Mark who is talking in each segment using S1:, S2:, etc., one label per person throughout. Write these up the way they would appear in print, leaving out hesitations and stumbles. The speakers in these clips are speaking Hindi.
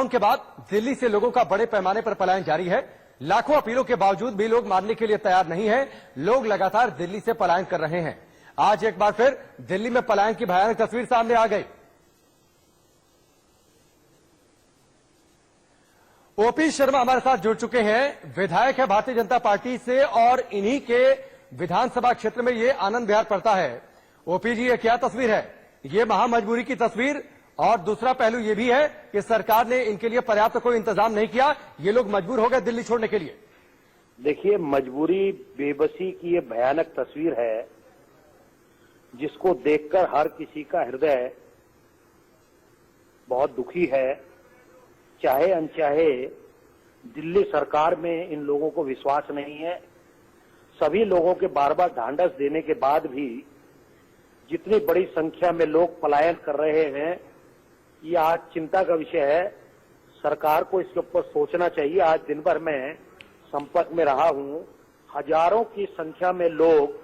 S1: लॉकडाउन के बाद दिल्ली से लोगों का बड़े पैमाने पर पलायन जारी है। लाखों अपीलों के बावजूद भी लोग मानने के लिए तैयार नहीं है। लोग लगातार दिल्ली से पलायन कर रहे हैं। आज एक बार फिर दिल्ली में पलायन की भयानक तस्वीर सामने आ गई। ओपी शर्मा हमारे साथ जुड़ चुके हैं, विधायक है भारतीय जनता पार्टी से और इन्हीं के विधानसभा क्षेत्र में ये आनंद विहार पड़ता है। ओपी जी, ये क्या तस्वीर है? ये महामजबूरी की तस्वीर और दूसरा पहलू ये भी है कि सरकार ने इनके लिए पर्याप्त कोई इंतजाम नहीं किया। ये लोग मजबूर हो गए दिल्ली छोड़ने के लिए।
S2: देखिए, मजबूरी बेबसी की ये भयानक तस्वीर है जिसको देखकर हर किसी का हृदय बहुत दुखी है। चाहे अनचाहे दिल्ली सरकार में इन लोगों को विश्वास नहीं है। सभी लोगों के बार बार ढांढस देने के बाद भी जितनी बड़ी संख्या में लोग पलायन कर रहे हैं, ये आज चिंता का विषय है। सरकार को इसके ऊपर सोचना चाहिए। आज दिन भर में संपर्क में रहा हूं, हजारों की संख्या में लोग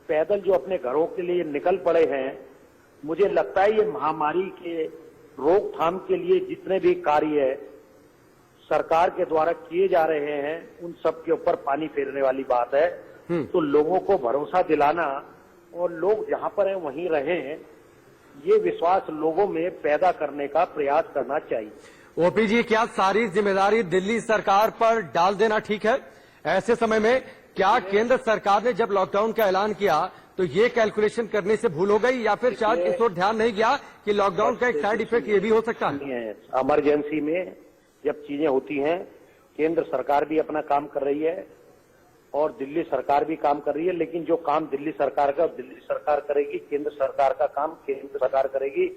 S2: पैदल जो अपने घरों के लिए निकल पड़े हैं। मुझे लगता है ये महामारी के रोकथाम के लिए जितने भी कार्य सरकार के द्वारा किए जा रहे हैं, उन सब के ऊपर पानी फेरने वाली बात है। तो लोगों को भरोसा दिलाना और लोग जहां पर हैं वहीं रहें, ये विश्वास लोगों में पैदा करने का प्रयास करना चाहिए।
S1: ओपी जी, क्या सारी जिम्मेदारी दिल्ली सरकार पर डाल देना ठीक है? ऐसे समय में क्या केंद्र सरकार ने जब लॉकडाउन का ऐलान किया तो ये कैलकुलेशन करने से भूल हो गई, या फिर शायद इस ओर ध्यान नहीं गया कि लॉकडाउन का एक साइड इफेक्ट ये भी हो सकता है?
S2: इमरजेंसी में जब चीजें होती हैं, केंद्र सरकार भी अपना काम कर रही है और दिल्ली सरकार भी काम कर रही है। लेकिन जो काम दिल्ली सरकार का दिल्ली सरकार करेगी, केंद्र सरकार का काम केंद्र सरकार करेगी।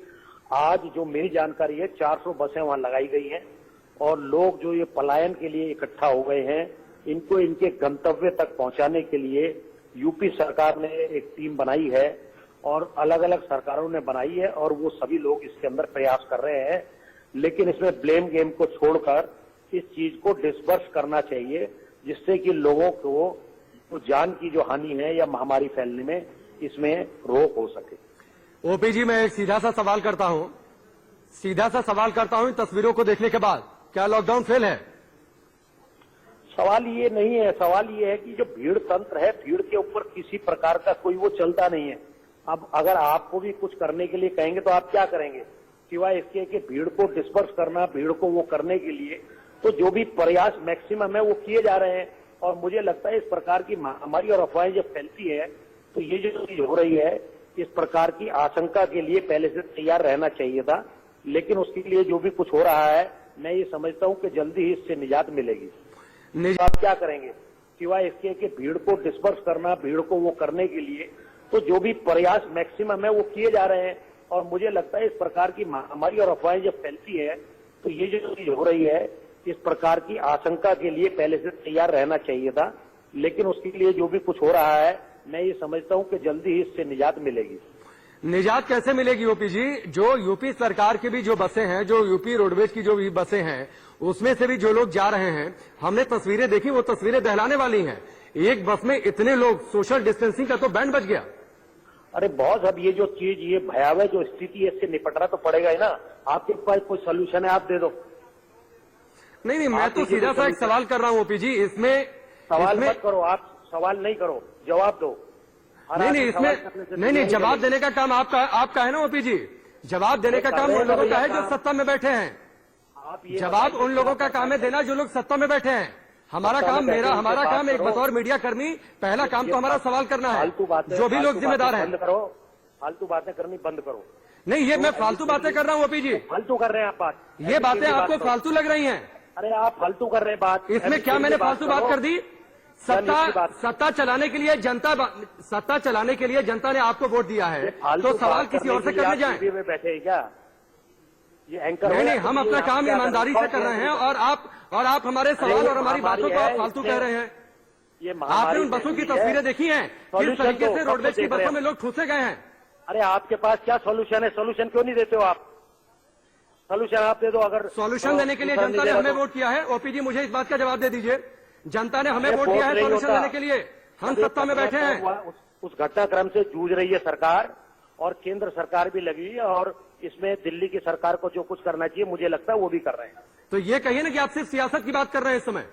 S2: आज जो मेरी जानकारी है, 400 बसें वहां लगाई गई हैं और लोग जो ये पलायन के लिए इकट्ठा हो गए हैं, इनको इनके गंतव्य तक पहुंचाने के लिए यूपी सरकार ने एक टीम बनाई है और अलग अलग सरकारों ने बनाई है और वो सभी लोग इसके अंदर प्रयास कर रहे हैं। लेकिन इसमें ब्लेम गेम को छोड़कर इस चीज को डिस्पर्स करना चाहिए, जिससे कि लोगों को जान की जो हानि है या महामारी फैलने में इसमें रोक हो सके।
S1: ओपी जी, मैं एक सीधा सा सवाल करता हूं इन तस्वीरों को देखने के बाद, क्या लॉकडाउन फेल है?
S2: सवाल ये नहीं है। सवाल ये है कि जो भीड़ तंत्र है, भीड़ के ऊपर किसी प्रकार का कोई वो चलता नहीं है। अब अगर आपको भी कुछ करने के लिए कहेंगे तो आप क्या करेंगे, सिवाय इसके कि भीड़ को डिस्पर्स करना, भीड़ को वो करने के लिए तो जो भी प्रयास मैक्सिमम है वो किए जा रहे हैं। और मुझे लगता है इस प्रकार की महामारी और अफवाहें जब फैलती है तो ये जो चीज हो रही है, इस प्रकार की आशंका के लिए पहले से तैयार रहना चाहिए था। लेकिन उसके लिए जो भी कुछ हो रहा है, मैं ये समझता हूं कि जल्दी ही इससे निजात मिलेगी। आप क्या करेंगे, सिवाय इसके कि भीड़ को डिस्पर्स करना, भीड़ को वो करने के लिए तो जो भी प्रयास मैक्सिमम है वो किए जा रहे हैं। और मुझे लगता है इस प्रकार की महामारी और अफवाहें जब फैलती है तो ये जो चीज हो रही है, इस प्रकार की आशंका के लिए पहले से तैयार रहना चाहिए था। लेकिन उसके लिए जो भी कुछ हो रहा है, मैं ये समझता हूं कि जल्दी ही इससे निजात मिलेगी।
S1: निजात कैसे मिलेगी ओपी जी? जो यूपी सरकार की भी जो बसें हैं, जो यूपी रोडवेज की जो भी बसें हैं, उसमें से भी जो लोग जा रहे हैं, हमने तस्वीरें देखी, वो तस्वीरें दहलाने वाली हैं। एक बस में इतने लोग, सोशल डिस्टेंसिंग का तो बैंड बज गया।
S2: अरे बहुत, अब ये जो चीज, ये भयावह जो स्थिति है, इससे निपटना तो पड़ेगा ही ना। आपके पास कोई सोल्यूशन है, आप दे दो।
S1: नहीं, मैं तो सीधा सा एक सवाल कर रहा हूँ ओपी जी। इसमें
S2: सवाल मत करो, आप सवाल नहीं करो, जवाब दो।
S1: नहीं, जवाब देने का काम आपका है ना ओपी जी। जवाब देने का काम उन लोगों का है जो सत्ता में बैठे हैं। जवाब उन लोगों का काम है देना जो लोग सत्ता में बैठे हैं। हमारा काम एक बतौर मीडिया कर्मी, पहला काम तो हमारा सवाल करना है। जो भी लोग जिम्मेदार हैं,
S2: फालतू बातें करनी बंद करो।
S1: नहीं, ये मैं फालतू बातें कर रहा हूँ ओपी जी।
S2: फालतू कर रहे हैं आप बात,
S1: ये बातें आपको फालतू लग रही हैं?
S2: अरे आप फालतू कर रहे हैं बात।
S1: इसमें क्या मैंने फालतू बात कर दी? सत्ता चलाने के लिए जनता ने आपको वोट दिया है, तो सवाल किसी और से करने जाएं?
S2: बैठे हैं क्या ये एंकर?
S1: नहीं, हम अपना काम ईमानदारी से कर रहे हैं और आप हमारे सवाल और हमारी बातों को आप फालतू कह रहे हैं। आपने उन बसों की तस्वीरें देखी हैं, किस तरीके से रोडवेज की बसों में लोग ठूसे गए हैं।
S2: अरे आपके पास क्या सोल्यूशन है? सोल्यूशन क्यों नहीं देते हो आप? सोल्यूशन आप दे दो। अगर
S1: सोल्यूशन देने के लिए जनता ने हमें वोट किया है, ओपी जी मुझे इस बात का जवाब दे दीजिए। जनता ने हमें वोट दिया है सोल्यूशन देने के लिए, हम सत्ता में बैठे हैं।
S2: उस घटनाक्रम से जूझ रही है सरकार और केंद्र सरकार भी लगी है और इसमें दिल्ली की सरकार को जो कुछ करना चाहिए मुझे लगता है वो भी कर रहे हैं।
S1: तो ये कहिए ना कि आप सिर्फ सियासत की बात कर रहे हैं इस समय।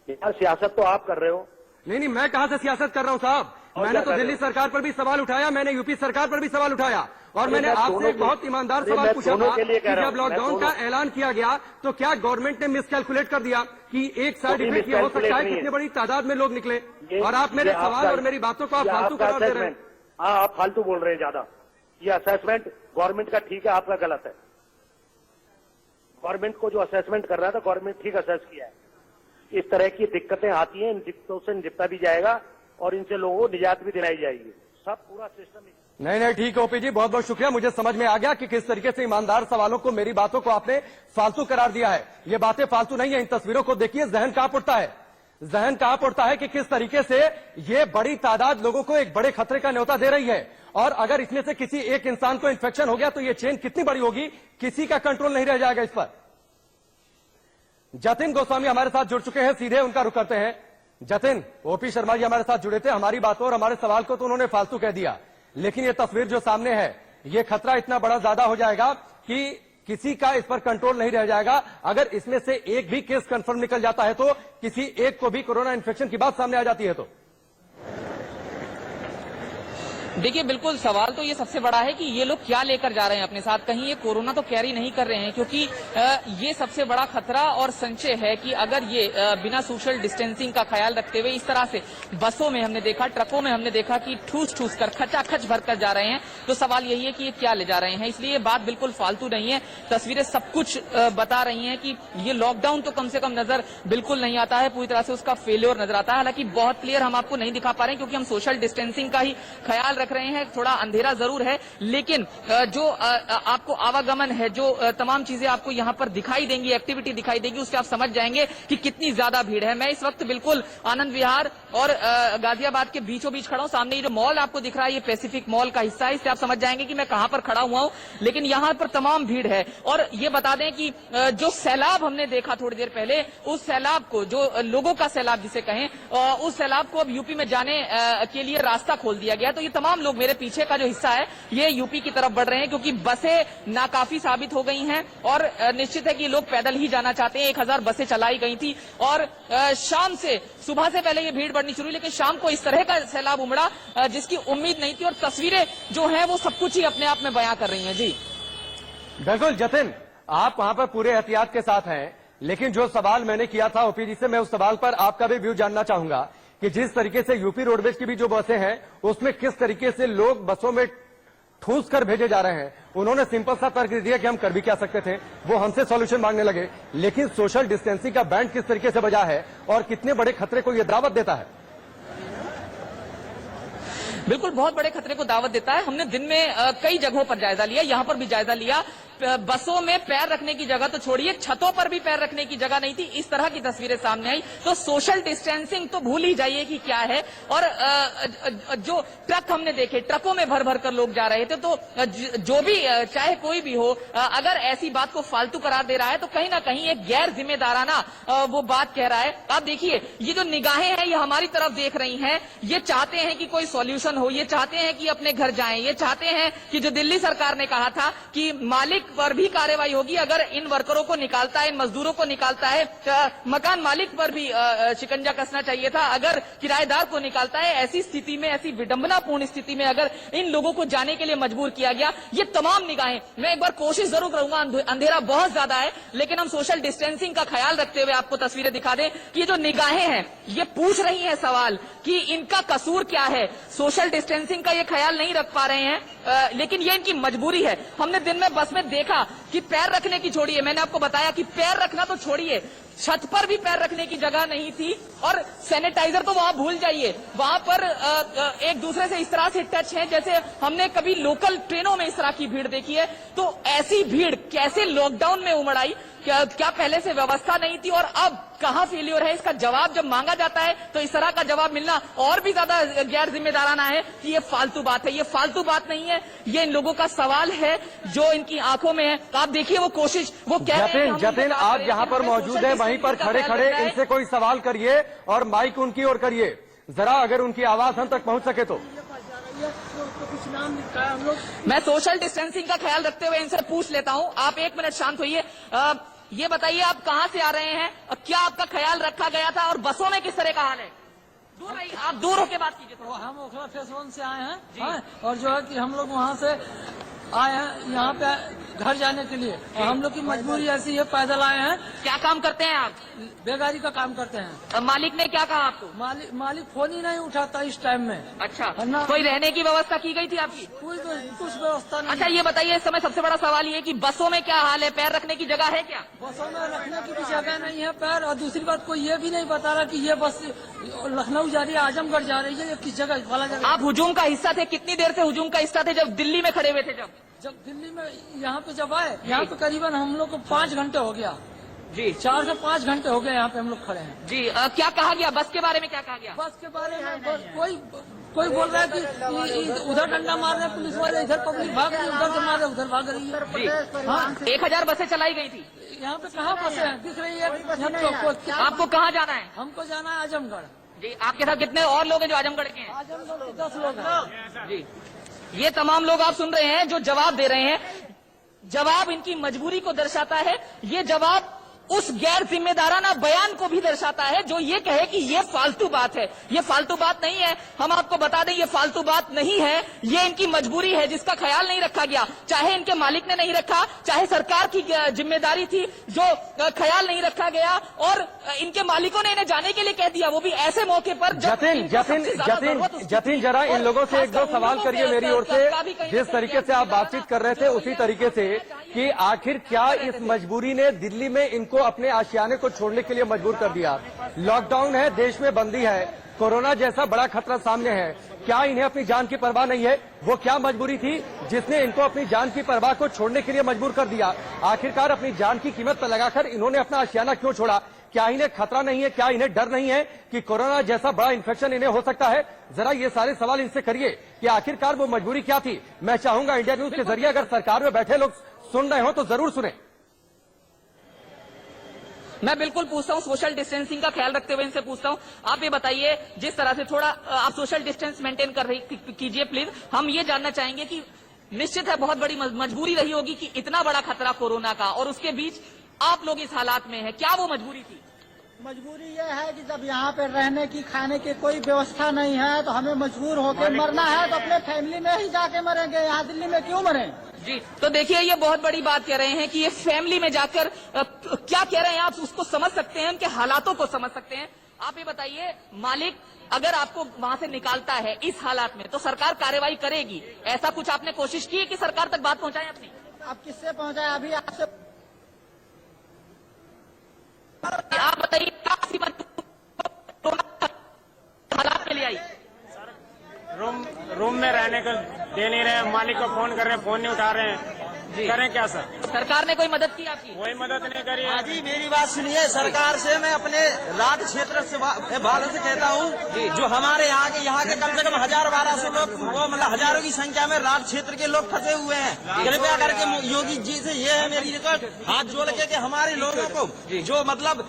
S2: यार सियासत तो आप कर रहे हो।
S1: नहीं, मैं कहां से सियासत कर रहा हूं साहब।
S2: और
S1: मैंने
S2: क्या
S1: तो
S2: कर
S1: दिल्ली
S2: रहे हो?
S1: सरकार पर भी सवाल उठाया, मैंने यूपी सरकार पर भी सवाल उठाया, और मैंने
S2: मैं
S1: आपसे
S2: दोनों
S1: एक बहुत ईमानदार सवाल
S2: मैं
S1: पूछा
S2: दोनों
S1: था
S2: के लिए
S1: कि
S2: कह रहा
S1: जब
S2: हूं, मैं
S1: लॉकडाउन का
S2: दोनों-
S1: ऐलान किया गया तो क्या गवर्नमेंट ने मिसकैलकुलेट कर दिया कि एक साइड
S2: कोई
S1: इफेक्ट ये हो सकता है
S2: miscalculate नहीं
S1: कितनी
S2: है।
S1: बड़ी तादाद में लोग निकले,
S2: ये-
S1: और आप मेरे
S2: ये
S1: सवाल
S2: आपका-
S1: और मेरी बातों को आप
S2: ये
S1: फालतू
S2: आपका
S1: करार दे रहे हैं।
S2: assessment। हाँ, आप फालतू बोल रहे हैं ज्यादा। ये असेसमेंट गवर्नमेंट का ठीक है, आपका गलत है। गवर्नमेंट को जो असेसमेंट कर रहा था गवर्नमेंट ठीक असेस किया है। इस तरह की दिक्कतें आती हैं, इन दिक्कतों से निपटा भी जाएगा और इनसे लोगों को निजात भी दिलाई जाएगी। सब पूरा सिस्टम
S1: नहीं, ठीक है ओपी जी, बहुत बहुत शुक्रिया। मुझे समझ में आ गया कि किस तरीके से ईमानदार सवालों को, मेरी बातों को आपने फालतू करार दिया है। ये बातें फालतू नहीं है। इन तस्वीरों को देखिए, जहन कांप उठता है, जहन कांप उठता है कि किस तरीके से ये बड़ी तादाद लोगों को एक बड़े खतरे का न्योता दे रही है। और अगर इसमें से किसी एक इंसान को इन्फेक्शन हो गया तो ये चेन कितनी बड़ी होगी, किसी का कंट्रोल नहीं रह जाएगा इस पर। जतिन गोस्वामी हमारे साथ जुड़ चुके हैं, सीधे उनका रुख करते हैं। जतिन, ओपी शर्मा जी हमारे साथ जुड़े थे, हमारी बातों और हमारे सवाल को तो उन्होंने फालतू कह दिया, लेकिन ये तस्वीर जो सामने है, ये खतरा इतना बड़ा ज्यादा हो जाएगा कि किसी का इस पर कंट्रोल नहीं रह जाएगा। अगर इसमें से एक भी केस कंफर्म निकल जाता है तो किसी एक को भी कोरोना इन्फेक्शन की बात सामने आ जाती है। तो
S3: देखिए, बिल्कुल सवाल तो ये सबसे बड़ा है कि ये लोग क्या लेकर जा रहे हैं अपने साथ। कहीं ये कोरोना तो कैरी नहीं कर रहे हैं, क्योंकि ये सबसे बड़ा खतरा और संशय है कि अगर ये बिना सोशल डिस्टेंसिंग का ख्याल रखते हुए इस तरह से बसों में हमने देखा, ट्रकों में हमने देखा कि ठूस ठूस कर, खचाखच भरकर जा रहे हैं, तो सवाल यही है कि ये क्या ले जा रहे हैं। इसलिए ये बात बिल्कुल फालतू नहीं है। तस्वीरें सब कुछ बता रही हैं कि ये लॉकडाउन तो कम से कम नजर बिल्कुल नहीं आता है, पूरी तरह से उसका फेल्योर नजर आता है। हालांकि बहुत क्लियर हम आपको नहीं दिखा पा रहे हैं क्योंकि हम सोशल डिस्टेंसिंग का ही ख्याल रख रहे हैं। थोड़ा अंधेरा जरूर है, लेकिन जो आपको आवागमन है, जो तमाम चीजें आपको यहां पर दिखाई देंगी, एक्टिविटी दिखाई देगी, उससे आप समझ जाएंगे कि कितनी ज्यादा भीड़ है। मैं इस वक्त बिल्कुल आनंद विहार और गाजियाबाद के बीचों बीच खड़ा हूं। सामने ये जो मॉल आपको दिख रहा है, ये पैसिफिक मॉल का हिस्सा है, इससे आप समझ जाएंगे कि मैं कहां पर खड़ा हुआ हूं। लेकिन यहां पर तमाम भीड़ है। और ये बता दें कि जो सैलाब हमने देखा थोड़ी देर पहले, उस सैलाब को, जो लोगों का सैलाब जिसे कहें, उस सैलाब को अब यूपी में जाने के लिए रास्ता खोल दिया गया। तो ये तमाम लोग, मेरे पीछे का जो हिस्सा है, ये यूपी की तरफ बढ़ रहे हैं, क्योंकि बसें नाकाफी साबित हो गई हैं और निश्चित है कि लोग पैदल ही जाना चाहते हैं। 1000 बसें चलाई गई थी और शाम से, सुबह से पहले ये भीड़ बढ़नी शुरू हुई, लेकिन शाम को इस तरह का सैलाब उमड़ा जिसकी उम्मीद नहीं थी। और तस्वीरें जो है वो सब कुछ ही अपने आप में बयां कर रही हैं। जी
S1: बिल्कुल जतिन, आप वहां पर पूरे एहतियात के साथ हैं, लेकिन जो सवाल मैंने किया था ओपी जी से, मैं उस सवाल पर आपका भी व्यू जानना चाहूंगा कि जिस तरीके से यूपी रोडवेज की भी जो बसें हैं उसमें किस तरीके से लोग बसों में ठूस कर भेजे जा रहे हैं। उन्होंने सिंपल सा तर्क दिया कि हम कर भी क्या सकते थे, वो हमसे सॉल्यूशन मांगने लगे। लेकिन सोशल डिस्टेंसिंग का बैंड किस तरीके से बजा है और कितने बड़े खतरे को यह दावत देता है।
S3: बिल्कुल, बहुत बड़े खतरे को दावत देता है। हमने दिन में कई जगहों पर जायजा लिया, यहां पर भी जायजा लिया। बसों में पैर रखने की जगह तो छोड़िए, छतों पर भी पैर रखने की जगह नहीं थी। इस तरह की तस्वीरें सामने आई। तो सोशल डिस्टेंसिंग तो भूल ही जाइए कि क्या है। और जो ट्रक हमने देखे, ट्रकों में भर भर कर लोग जा रहे थे। तो जो भी, चाहे कोई भी हो, अगर ऐसी बात को फालतू करार दे रहा है तो कहीं ना कहीं एक गैर जिम्मेदाराना वो बात कह रहा है। आप देखिए, ये जो निगाहें हैं ये हमारी तरफ देख रही हैं, ये चाहते हैं कि कोई सॉल्यूशन हो, ये चाहते हैं कि अपने घर जाएं, ये चाहते हैं कि जो दिल्ली सरकार ने कहा था कि मालिक पर भी कार्रवाई होगी अगर इन वर्करों को निकालता है, इन मजदूरों को निकालता है, मकान मालिक पर भी शिकंजा कसना चाहिए था अगर किराएदार को निकालता है। ऐसी स्थिति में, ऐसी विडंबनापूर्ण स्थिति में अगर इन लोगों को जाने के लिए मजबूर किया गया, ये तमाम निगाहें, मैं एक बार कोशिश जरूर करूंगा, अंधेरा बहुत ज्यादा है, लेकिन हम सोशल डिस्टेंसिंग का ख्याल रखते हुए आपको तस्वीरें दिखा दें कि ये जो निगाहें हैं ये पूछ रही हैं सवाल कि इनका कसूर क्या है। सोशल डिस्टेंसिंग का ये ख्याल नहीं रख पा रहे हैं, लेकिन ये इनकी मजबूरी है। हमने दिन में बस में देखा कि पैर रखने की छोड़िए, मैंने आपको बताया कि पैर रखना तो छोड़िए, छत पर भी पैर रखने की जगह नहीं थी। और सैनिटाइजर तो वहां भूल जाइए, वहां पर एक दूसरे से इस तरह से टच है जैसे हमने कभी लोकल ट्रेनों में इस तरह की भीड़ देखी है। तो ऐसी भीड़ कैसे लॉकडाउन में उमड़ आई? क्या पहले से व्यवस्था नहीं थी और अब कहां फेल्योर है? इसका जवाब जब मांगा जाता है तो इस तरह का जवाब मिलना और भी ज्यादा गैर जिम्मेदाराना है कि ये फालतू बात है। ये फालतू बात नहीं है, ये इन लोगों का सवाल है जो इनकी आंखों में है। तो आप देखिए वो कोशिश, वो कह रहे हैं।
S1: जतिन, आप जहां पर मौजूद हैं वहीं पर खड़े खड़े इनसे कोई सवाल करिए और माइक उनकी ओर करिए, जरा अगर उनकी आवाज हम तक पहुंच सके तो।
S4: नाम लिखा है हम लोग।
S3: मैं सोशल डिस्टेंसिंग का ख्याल रखते हुए इनसे पूछ लेता हूं। आप 1 मिनट शांत होइए। ये बताइए आप कहां से आ रहे हैं, क्या आपका ख्याल रखा गया था और बसों में किस तरह का हाल है? दूर रहिए, आप दूर होके बात कीजिए थोड़ा।
S4: हम ओखला फेस 1 से आए हैं, हाँ, और जो है कि हम लोग वहाँ से आए हैं यहाँ पे घर जाने के लिए, और हम लोग की मजबूरी ऐसी है, पैदल आए हैं।
S3: क्या काम करते हैं आप?
S4: बेगारी का काम करते हैं।
S3: मालिक ने क्या कहा आपको?
S4: मालिक फोन ही नहीं उठाता इस टाइम में।
S3: अच्छा,
S4: ना-
S3: कोई रहने की व्यवस्था की गई थी आपकी?
S4: कुछ व्यवस्था नहीं।
S3: अच्छा, ये बताइए इस समय सबसे बड़ा सवाल ये कि बसों में क्या हाल है, पैर रखने की जगह है क्या?
S4: बसों में रखने की भी जगह नहीं है पैर, और दूसरी बात कोई ये भी नहीं बता रहा कि ये बस लखनऊ जा रही है, आजमगढ़ जा रही है, ये किस जगह वाला जगह।
S3: आप हुजूम का हिस्सा थे, कितनी देर से हुजूम का हिस्सा थे? जब दिल्ली में खड़े हुए थे,
S4: जब दिल्ली में यहाँ पे जब आए, यहाँ पे करीबन हम लोग को 5 घंटे हो गया
S3: जी,
S4: 4 से 5 घंटे हो गए यहाँ पे हम लोग खड़े हैं।
S3: जी। क्या कहा गया बस के बारे में? क्या कहा गया?
S4: बस के बारे में कोई बोल रहा है कि उधर डंडा मार रहे हैं पुलिस वाले, इधर पब्लिक भाग रही है, उधर से मार रहे उधर भाग रही है।
S3: जी,
S4: हाँ,
S3: 1000 बसें चलाई गई थी।
S4: यहाँ पे कहाँ बसे हैं? दिख रही है।
S3: आपको कहाँ जाना है?
S4: हमको जाना है आजमगढ़।
S3: जी, आपके साथ कितने और लोग हैं जो आजमगढ़ के हैं?
S4: आजमगढ़ के 10 लोग हैं।
S3: जी, ये तमाम लोग आप सुन रहे हैं जो जवाब दे रहे हैं। जवाब इनकी मजबूरी को दर्शाता है। ये जवाब उस गैर जिम्मेदाराना बयान को भी दर्शाता है जो ये कहे कि ये फालतू बात है। ये फालतू बात नहीं है, हम आपको बता दें ये फालतू बात नहीं है, ये इनकी मजबूरी है जिसका ख्याल नहीं रखा गया। चाहे इनके मालिक ने नहीं रखा, चाहे सरकार की जिम्मेदारी थी जो ख्याल नहीं रखा गया, और इनके मालिकों ने इन्हें जाने के लिए कह दिया, वो भी ऐसे मौके पर जब
S1: जतिन जरा इन लोगों से 1-2 सवाल करिए मेरी ओर से। जिस तरीके से आप बातचीत कर रहे थे उसी तरीके से कि आखिर क्या इस मजबूरी ने दिल्ली में इनको अपने आशियाने को छोड़ने के लिए मजबूर कर दिया? लॉकडाउन है, देश में बंदी है, कोरोना जैसा बड़ा खतरा सामने है, क्या इन्हें अपनी जान की परवाह नहीं है? वो क्या मजबूरी थी जिसने इनको अपनी जान की परवाह को छोड़ने के लिए मजबूर कर दिया? आखिरकार अपनी जान की कीमत पर लगाकर इन्होंने अपना आशियाना क्यों छोड़ा? क्या इन्हें खतरा नहीं है, क्या इन्हें डर नहीं है कि कोरोना जैसा बड़ा इन्फेक्शन इन्हें हो सकता है? जरा ये सारे सवाल इनसे करिए कि आखिरकार वो मजबूरी क्या थी। मैं चाहूंगा इंडिया न्यूज के जरिए अगर सरकार में बैठे लोग सुन रहे हो तो जरूर सुने।
S3: मैं बिल्कुल पूछता हूं, सोशल डिस्टेंसिंग का ख्याल रखते हुए इनसे पूछता हूं, आप ये बताइए जिस तरह से थोड़ा आप सोशल डिस्टेंस मेंटेन कर रही कीजिए प्लीज। हम ये जानना चाहेंगे कि निश्चित है बहुत बड़ी मजबूरी रही होगी कि इतना बड़ा खतरा कोरोना का, और उसके बीच आप लोग इस हालात में हैं, क्या वो मजबूरी थी?
S5: मजबूरी यह है कि जब यहाँ पे रहने की खाने की कोई व्यवस्था नहीं है तो हमें मजबूर होकर मरना है, तो अपने फैमिली में ही जाके मरेंगे, यहाँ दिल्ली में क्यों मरें?
S3: जी, तो देखिए ये बहुत बड़ी बात कह रहे हैं कि ये फैमिली में जाकर क्या कह रहे हैं आप उसको समझ सकते हैं, उनके हालातों को समझ सकते हैं। आप ये बताइए, मालिक अगर आपको वहां से निकालता है इस हालात में तो सरकार कार्रवाई करेगी, ऐसा कुछ आपने कोशिश की है कि सरकार तक बात पहुंचाएं अपनी?
S5: आप किससे पहुँचाए? अभी आपसे
S3: आप बताइए हालात के लिए आई?
S6: रूम में रहने को दे नहीं रहे, मालिक को फोन कर रहे हैं, फोन नहीं उठा रहे हैं, करें क्या सर?
S3: सरकार ने कोई मदद की आपकी?
S6: कोई मदद नहीं करी है।
S7: जी मेरी बात सुनिए, सरकार से मैं अपने राज क्षेत्र से भारत से कहता हूँ, जो हमारे यहाँ के कम से कम 1000-1200 लोग, वो मतलब हजारों की संख्या में राज क्षेत्र के लोग फंसे हुए हैं। कृपया करके योगी जी से ये है मेरी रिक्वेस्ट, हाथ जोड़ के हमारे लोगों को जो मतलब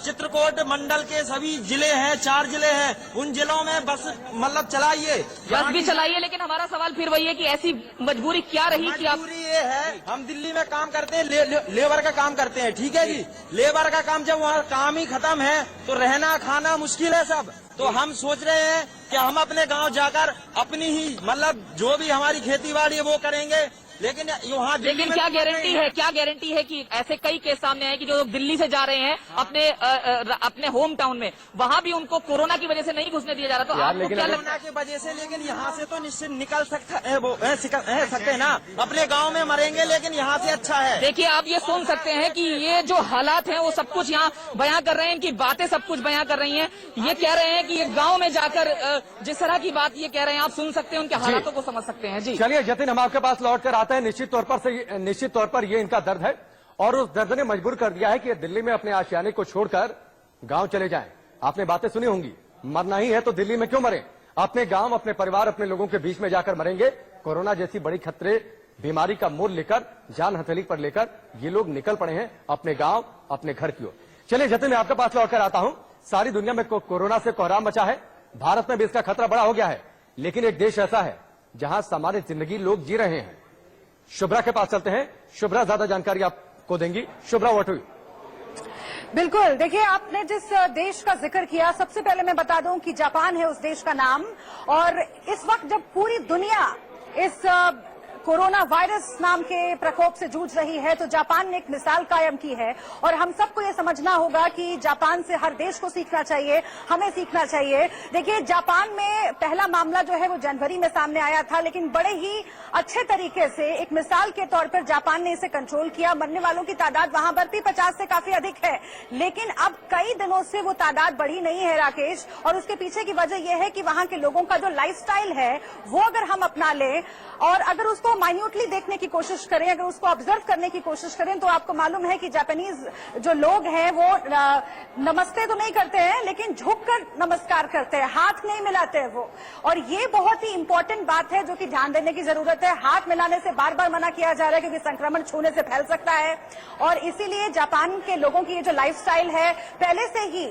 S7: चित्रकूट मंडल के सभी जिले हैं, 4 जिले हैं, उन जिलों में बस मतलब चलाइए,
S3: बस भी चलाइए। लेकिन हमारा सवाल फिर वही है कि ऐसी मजबूरी क्या रही कि आप?
S7: मजबूरी ये है, हम दिल्ली में काम करते हैं, लेबर का काम करते हैं, ठीक है जी। लेबर का काम जब वहाँ काम ही खत्म है तो रहना खाना मुश्किल है सब। तो हम सोच रहे हैं कि हम अपने गांव जाकर अपनी ही मतलब जो भी हमारी खेती बाड़ी है वो करेंगे, लेकिन यहाँ
S3: लेकिन क्या गारंटी है कि ऐसे कई केस सामने आए कि जो लोग दिल्ली से जा रहे हैं अपने होम टाउन में, वहाँ भी उनको कोरोना की वजह से नहीं घुसने दिया जा रहा? तो आपको क्या लगता है?
S7: की वजह से, लेकिन यहाँ से तो निश्चित निकल सकते हैं ना, अपने गांव में मरेंगे लेकिन यहाँ से अच्छा है।
S3: देखिए आप ये सुन सकते हैं कि ये जो हालात हैं वो सब कुछ यहाँ बयां कर रहे हैं, इनकी बातें सब कुछ बयां कर रही हैं। ये कह रहे हैं कि ये गाँव में जाकर जिस तरह की बात ये कह रहे हैं आप सुन सकते हैं, उनके हालातों को समझ सकते हैं। जी
S1: चलिए जतिन, हम आपके पास लौट कर आते हैं। निश्चित तौर पर ये इनका दर्द है और उस दर्द ने मजबूर कर दिया है कि दिल्ली में अपने आशियाने को छोड़कर गांव चले जाएं। आपने बातें सुनी होंगी, मरना ही है तो दिल्ली में क्यों मरें? अपने गांव, अपने परिवार, अपने लोगों के बीच में जाकर मरेंगे। कोरोना जैसी बड़ी खतरे बीमारी का मोल लेकर, जान हथेली पर लेकर ये लोग निकल पड़े हैं अपने गांव, अपने घर की ओर। चलिए जतिन, मैं आपके पास लौटकर आता हूं। सारी दुनिया में कोरोना से कोहराम मचा है, भारत में भी इसका खतरा बड़ा हो गया है, लेकिन एक देश ऐसा है जहां सामान्य जिंदगी लोग जी रहे हैं। शुभ्रा के पास चलते हैं, शुभ्रा ज्यादा जानकारी आपको देंगी। Shubhra, what do you?
S8: बिल्कुल, देखिए आपने जिस देश का जिक्र किया, सबसे पहले मैं बता दूं कि जापान है उस देश का नाम। और इस वक्त जब पूरी दुनिया इस कोरोना वायरस नाम के प्रकोप से जूझ रही है, तो जापान ने एक मिसाल कायम की है। और हम सबको ये समझना होगा कि जापान से हर देश को सीखना चाहिए, हमें सीखना चाहिए। देखिए, जापान में पहला मामला जो है वो जनवरी में सामने आया था, लेकिन बड़े ही अच्छे तरीके से एक मिसाल के तौर पर जापान ने इसे कंट्रोल किया। मरने वालों की तादाद वहां पर भी 50 से काफी अधिक है, लेकिन अब कई दिनों से वो तादाद बढ़ी नहीं है राकेश। और उसके पीछे की वजह यह है कि वहां के लोगों का जो लाइफस्टाइल है वो अगर हम अपना लें और अगर उसको माइन्यूटली देखने की कोशिश करें, अगर उसको ऑब्जर्व करने की कोशिश करें, तो आपको मालूम है कि जापानीज जो लोग हैं वो नमस्ते तो नहीं करते हैं, लेकिन झुककर नमस्कार करते हैं, हाथ नहीं मिलाते हैं वो। और ये बहुत ही इंपॉर्टेंट बात है जो कि ध्यान देने की जरूरत है। हाथ मिलाने से बार बार मना किया जा रहा है क्योंकि संक्रमण छूने से फैल सकता है। और इसीलिए जापान के लोगों की ये जो लाइफस्टाइल है, पहले से ही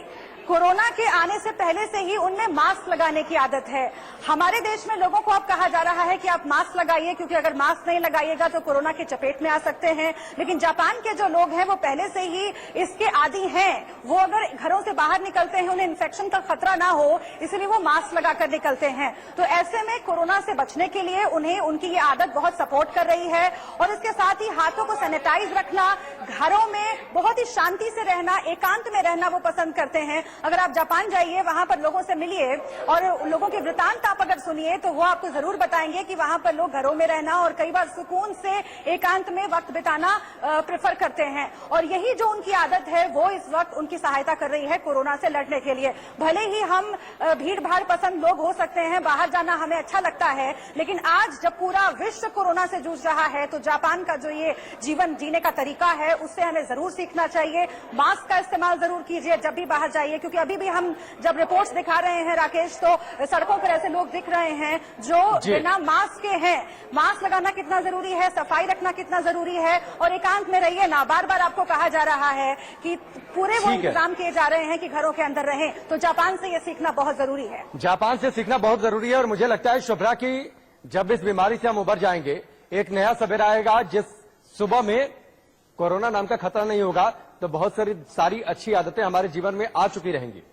S8: कोरोना के आने से पहले से ही उनमें मास्क लगाने की आदत है। हमारे देश में लोगों को अब कहा जा रहा है कि आप मास्क लगाइए, क्योंकि अगर मास्क नहीं लगाइएगा तो कोरोना की चपेट में आ सकते हैं। लेकिन जापान के जो लोग हैं वो पहले से ही इसके आदी हैं। वो अगर घरों से बाहर निकलते हैं, उन्हें इन्फेक्शन का खतरा ना हो, इसलिए वो मास्क लगाकर निकलते हैं। तो ऐसे में कोरोना से बचने के लिए उन्हें उनकी ये आदत बहुत सपोर्ट कर रही है। और इसके साथ ही हाथों को सैनिटाइज रखना, घरों में बहुत ही शांति से रहना, एकांत में रहना वो पसंद करते हैं। अगर आप जापान जाइए, वहां पर लोगों से मिलिए और लोगों के वृतांत आप अगर सुनिए, तो वो आपको जरूर बताएंगे कि वहां पर लोग घरों में रहना और कई बार सुकून से एकांत में वक्त बिताना प्रेफर करते हैं। और यही जो उनकी आदत है वो इस वक्त उनकी सहायता कर रही है कोरोना से लड़ने के लिए। भले ही हम भीड़ भाड़ पसंद लोग हो सकते हैं, बाहर जाना हमें अच्छा लगता है, लेकिन आज जब पूरा विश्व कोरोना से जूझ रहा है, तो जापान का जो ये जीवन जीने का तरीका है उससे हमें जरूर सीखना चाहिए। मास्क का इस्तेमाल जरूर कीजिए जब भी बाहर जाइए, क्योंकि अभी भी हम जब रिपोर्ट्स दिखा रहे हैं राकेश, तो सड़कों पर ऐसे लोग दिख रहे हैं जो बिना मास्क के हैं। मास्क लगाना कितना जरूरी है, सफाई रखना कितना जरूरी है, और एकांत में रहिए ना। बार बार आपको कहा जा रहा है कि पूरे वो इंतजाम किए जा रहे हैं कि घरों के अंदर रहें, तो जापान से ये सीखना बहुत जरूरी है।
S1: जापान से सीखना बहुत जरूरी है। और मुझे लगता है शुभ्रा की जब इस बीमारी से हम उबर जाएंगे, एक नया सवेरा आएगा जिस सुबह में कोरोना नाम का खतरा नहीं होगा, तो बहुत सारी अच्छी आदतें हमारे जीवन में आ चुकी रहेंगी।